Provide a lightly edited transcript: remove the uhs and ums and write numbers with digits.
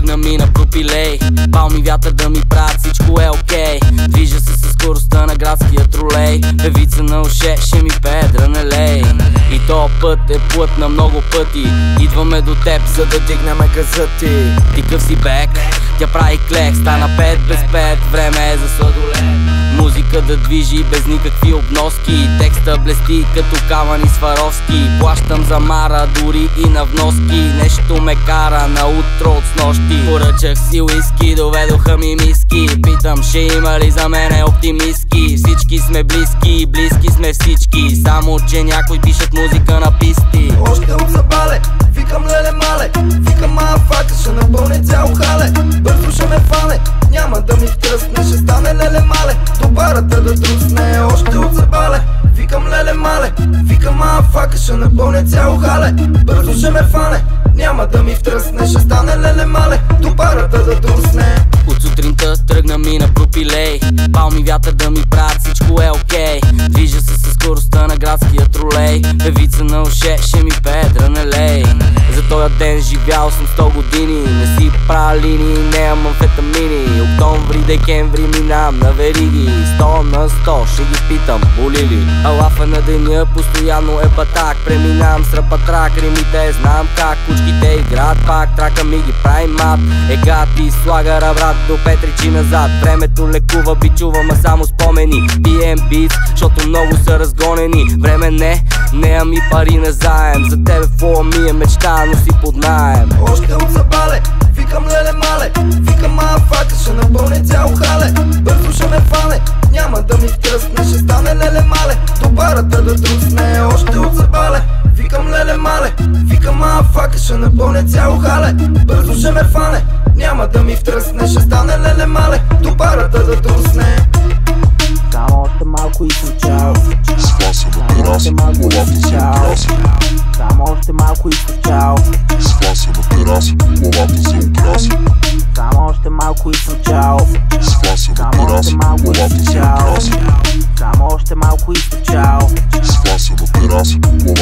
тръгна ми на пропилей. Бал ми вятър да ми правят, всичко е окей. Движа се със скоростта на градския тролей. Певица на уше, ще ми пее дрънелей. И то път е плът на много пъти. Идваме до теб, за да дигнеме газа ти. Ти къв си бек, тя прави клек. Стана 5 без 5, време е за сладолет. Музика да движи без никакви обноски. Текста блести като камъни Сваровски. Плащам за мара, дори и на вноски. Нещо ме кара на утро от снощи. Поръчах си уиски, доведоха ми миски. Питам, ще има ли за мене оптимистки? Всички сме близки, близки сме всички. Само че някой пишат музика на писти. Още от забале, викам леле мале. Викам мафака, ще напълне цяло хале. Бързо ще ме фане, няма да ми втръсне. Ще стане леле мале, до барата да трусне. Още от забале, викам леле мале. Викам мафака, ще напълне цяло хале. Бързо ще ме фане, няма да ми втръсне. Ще стане леле мале, до барата да трусне. От сутринта тръгна ми на пропилей. Бал ми вятър да ми правят, всичко е окей. Движа се със скоростта на градския тролей. Певица на уше, ще ми пее дрънелей. За този ден живял съм 100 години. Не си правя линии, нямам амфетамини. Октомври, декември минам на вериги. 100 на 100, ще ги питам, боли ли? Алафа на деня, постоянно е батак. Преминавам с рапатрак, римите знам как. Кучките играят пак, трака ми ги прави мат. Ега ти слага рабрат до Петричи назад. Времето лекува, бичувам, а само спомени. Бием бит, защото много са разгонени. Време не, ами пари на заем. За тебе фола ми е мечта, но си под наем. Още от забале, викам леле мале. Викам мафака, ще напълне цяло хале. Бързо ще ме фане, няма да ми втръсне. Ще стане леле мале, до барата да трусне. Още от забале, викам леле мале. Викам мафака, ще напълне цяло хале. Бързо ще ме фане, няма да ми втръсне. Ще стане леле мале, до барата да трусне. Само още малко и съм чао. Сваса на тераса, главата се украси. Само още малко и съм чао. Сваса на тераса, главата се украси. Само още малко и съм чао. Сваса на тераса, главата се украси. Само още малко и съм чао. Сваса на тераса, главата